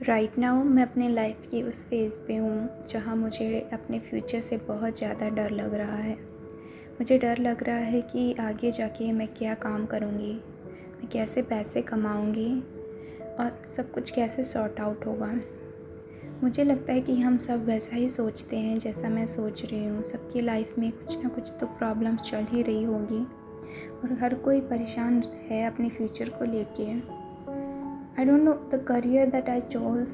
Right now मैं अपने life की उस फेज़ पे हूँ जहाँ मुझे अपने फ्यूचर से बहुत ज़्यादा डर लग रहा है। मुझे डर लग रहा है कि आगे जाके मैं क्या काम करूँगी, मैं कैसे पैसे कमाऊँगी और सब कुछ कैसे सॉर्ट आउट होगा। मुझे लगता है कि हम सब वैसा ही सोचते हैं जैसा मैं सोच रही हूँ। सबकी लाइफ में कुछ ना कुछ तो प्रॉब्लम्स चल ही रही होगी और हर कोई परेशान है अपने फ्यूचर को लेके। I don't know the career that I chose.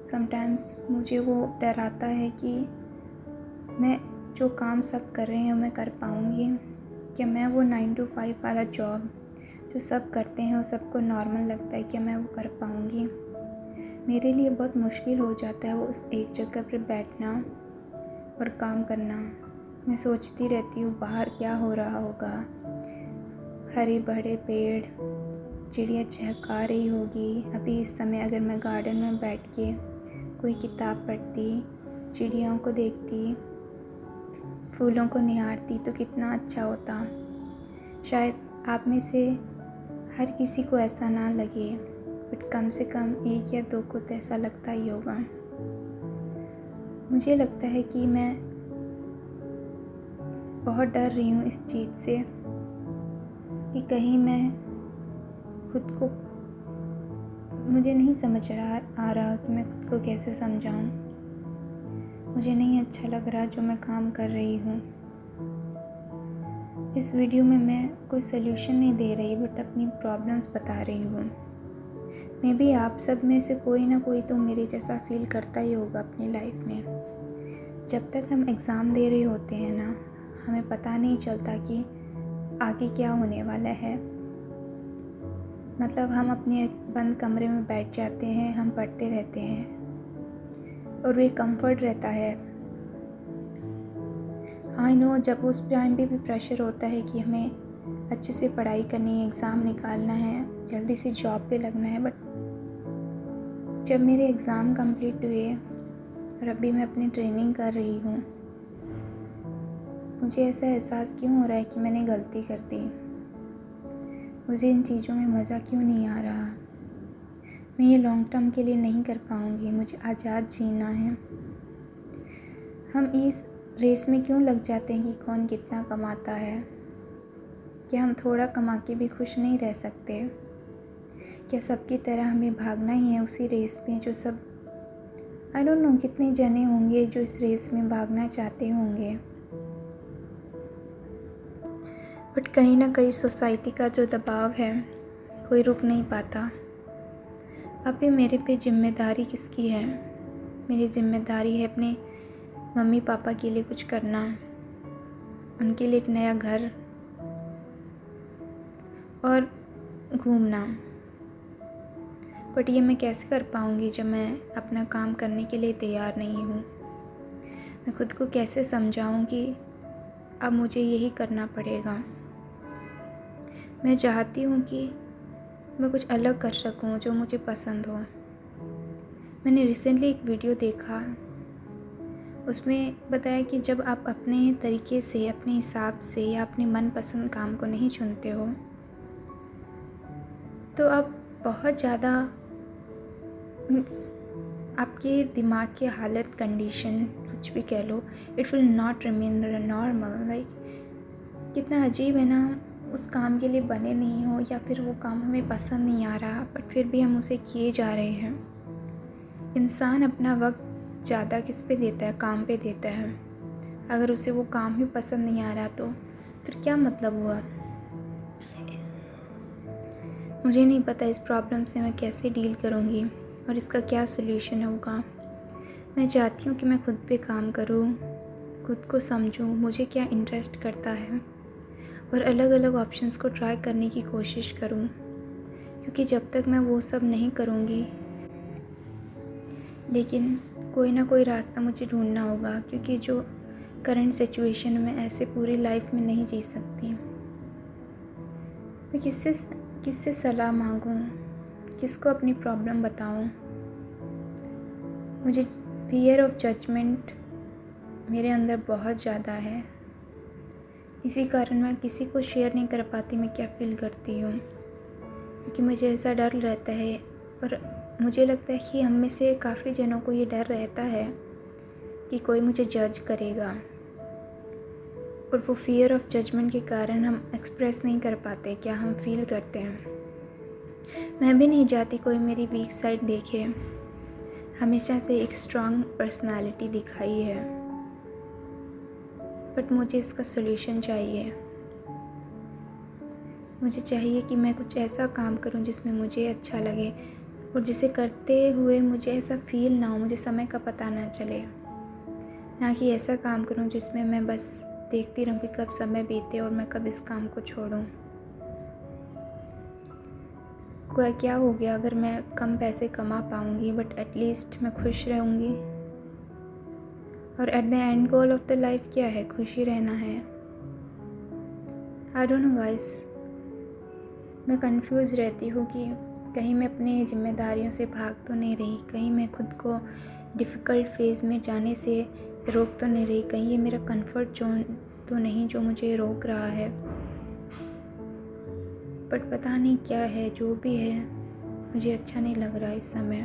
Sometimes मुझे वो डर आता है कि मैं जो काम सब कर रहे हैं मैं कर पाऊँगी, क्या मैं वो 9 to 5 वाला जॉब जो सब करते हैं और सबको नॉर्मल लगता है, क्या मैं वो कर पाऊँगी। मेरे लिए बहुत मुश्किल हो जाता है वो उस एक जगह पर बैठना और काम करना। मैं सोचती रहती हूँ बाहर क्या हो रहा होगा, हरे भरे पेड़, चिड़िया चहका रही होगी। अभी इस समय अगर मैं गार्डन में बैठ के कोई किताब पढ़ती, चिड़ियों को देखती, फूलों को निहारती तो कितना अच्छा होता। शायद आप में से हर किसी को ऐसा ना लगे, बट कम से कम 1 या 2 को तो ऐसा लगता ही होगा। मुझे लगता है कि मैं बहुत डर रही हूँ इस चीज़ से कि कहीं मैं खुद को, मुझे नहीं समझ आ रहा कि मैं खुद को कैसे समझाऊँ। मुझे नहीं अच्छा लग रहा जो मैं काम कर रही हूँ। इस वीडियो में मैं कोई सल्यूशन नहीं दे रही, बट अपनी प्रॉब्लम्स बता रही हूँ। मे बी आप सब में से कोई ना कोई तो मेरे जैसा फील करता ही होगा अपनी लाइफ में। जब तक हम एग्ज़ाम दे रहे होते हैं ना, हमें पता नहीं चलता कि आगे क्या होने वाला है। मतलब हम अपने एक बंद कमरे में बैठ जाते हैं, हम पढ़ते रहते हैं और वो एक कंफर्ट रहता है। आई नो जब उस टाइम पे भी प्रेशर होता है कि हमें अच्छे से पढ़ाई करनी है, एग्ज़ाम निकालना है, जल्दी से जॉब पे लगना है। बट जब मेरे एग्ज़ाम कंप्लीट हुए और अभी मैं अपनी ट्रेनिंग कर रही हूँ, मुझे ऐसा एहसास क्यों हो रहा है कि मैंने गलती कर दी। मुझे इन चीज़ों में मज़ा क्यों नहीं आ रहा। मैं ये लॉन्ग टर्म के लिए नहीं कर पाऊँगी। मुझे आज़ाद जीना है। हम इस रेस में क्यों लग जाते हैं कि कौन कितना कमाता है। क्या हम थोड़ा कमा के भी खुश नहीं रह सकते? क्या सबकी तरह हमें भागना ही है उसी रेस में जो सब, आई डोंट नो कितने जने होंगे जो इस रेस में भागना चाहते होंगे, बट कहीं ना कहीं सोसाइटी का जो दबाव है कोई रुक नहीं पाता। अभी मेरे पे जिम्मेदारी किसकी है? मेरी जिम्मेदारी है अपने मम्मी पापा के लिए कुछ करना, उनके लिए एक नया घर और घूमना। बट ये मैं कैसे कर पाऊँगी जब मैं अपना काम करने के लिए तैयार नहीं हूँ। मैं खुद को कैसे समझाऊँ कि अब मुझे यही करना पड़ेगा। मैं चाहती हूँ कि मैं कुछ अलग कर सकूँ जो मुझे पसंद हो। मैंने रिसेंटली एक वीडियो देखा, उसमें बताया कि जब आप अपने तरीके से, अपने हिसाब से या अपने मनपसंद काम को नहीं चुनते हो तो आप बहुत ज़्यादा आपके दिमाग की हालत, कंडीशन, कुछ भी कह लो, it will not remain normal. Like कितना अजीब है ना, उस काम के लिए बने नहीं हो या फिर वो काम हमें पसंद नहीं आ रहा, बट फिर भी हम उसे किए जा रहे हैं। इंसान अपना वक्त ज़्यादा किस पे देता है? काम पे देता है। अगर उसे वो काम ही पसंद नहीं आ रहा तो फिर क्या मतलब हुआ? मुझे नहीं पता इस प्रॉब्लम से मैं कैसे डील करूँगी और इसका क्या सल्यूशन होगा। मैं चाहती हूँ कि मैं खुद पे काम करूँ, खुद को समझूँ, मुझे क्या इंटरेस्ट करता है और अलग अलग ऑप्शंस को ट्राई करने की कोशिश करूँ, क्योंकि जब तक मैं वो सब नहीं करूँगी, लेकिन कोई ना कोई रास्ता मुझे ढूंढना होगा, क्योंकि जो करंट सिचुएशन में ऐसे पूरी लाइफ में नहीं जी सकती। मैं किससे सलाह मांगूँ, किसको अपनी प्रॉब्लम बताऊँ? मुझे फियर ऑफ जजमेंट मेरे अंदर बहुत ज़्यादा है। इसी कारण मैं किसी को शेयर नहीं कर पाती मैं क्या फ़ील करती हूँ, क्योंकि मुझे ऐसा डर रहता है और मुझे लगता है कि हम में से काफ़ी जनों को ये डर रहता है कि कोई मुझे जज करेगा, और वो फ़ियर ऑफ जजमेंट के कारण हम एक्सप्रेस नहीं कर पाते क्या हम फ़ील करते हैं। मैं भी नहीं चाहती कोई मेरी वीक साइड देखे। हमेशा से एक स्ट्रॉन्ग पर्सनालिटी दिखाई है, बट मुझे इसका सॉल्यूशन चाहिए। मुझे चाहिए कि मैं कुछ ऐसा काम करूं जिसमें मुझे अच्छा लगे, और जिसे करते हुए मुझे ऐसा फ़ील ना हो, मुझे समय का पता ना चले। ना कि ऐसा काम करूं जिसमें मैं बस देखती रहूं कि कब समय बीते और मैं कब इस काम को छोड़ूं। क्या हो गया अगर मैं कम पैसे कमा पाऊंगी, बट एटलीस्ट मैं खुश रहूंगी। और at the end goal of the life क्या है? खुशी रहना है। आई डोंट नो गाइस, मैं कंफ्यूज रहती हूँ कि कहीं मैं अपनी जिम्मेदारियों से भाग तो नहीं रही, कहीं मैं खुद को डिफ़िकल्ट फेज़ में जाने से रोक तो नहीं रही, कहीं ये मेरा कंफर्ट जोन तो नहीं जो मुझे रोक रहा है। बट पता नहीं क्या है, जो भी है मुझे अच्छा नहीं लग रहा इस समय।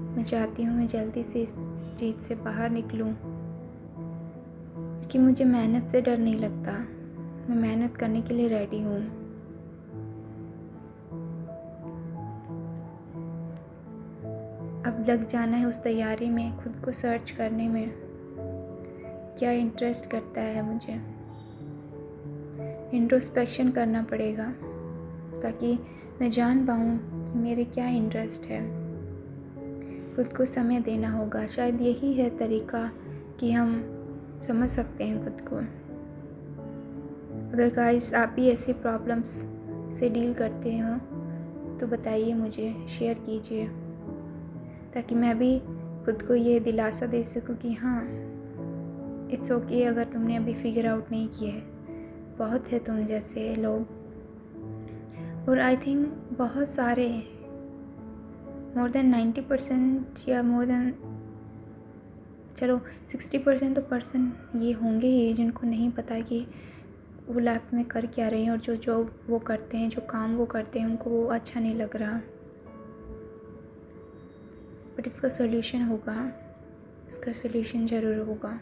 मैं चाहती हूँ मैं जल्दी से इस चीज़ से बाहर निकलूँ, क्योंकि मुझे मेहनत से डर नहीं लगता। मैं मेहनत करने के लिए रेडी हूँ। अब लग जाना है उस तैयारी में, खुद को सर्च करने में क्या इंटरेस्ट करता है मुझे। इंट्रोस्पेक्शन करना पड़ेगा ताकि मैं जान पाऊँ कि मेरे क्या इंटरेस्ट है। खुद को समय देना होगा, शायद यही है तरीका कि हम समझ सकते हैं खुद को। अगर गाइस आप भी ऐसी प्रॉब्लम्स से डील करते हो तो बताइए, मुझे शेयर कीजिए, ताकि मैं भी खुद को ये दिलासा दे सकूं कि हाँ, इट्स ओके अगर तुमने अभी फिगर आउट नहीं किया है। बहुत है तुम जैसे लोग, और आई थिंक बहुत सारे, मोर देन 90% या मोर देन, चलो 60% तो पर्सन ये होंगे ही जिनको नहीं पता कि वो लाइफ में कर क्या रहे हैं, और जो जॉब वो करते हैं, जो काम वो करते हैं, उनको वो अच्छा नहीं लग रहा। बट इसका सॉल्यूशन होगा, इसका सॉल्यूशन ज़रूर होगा।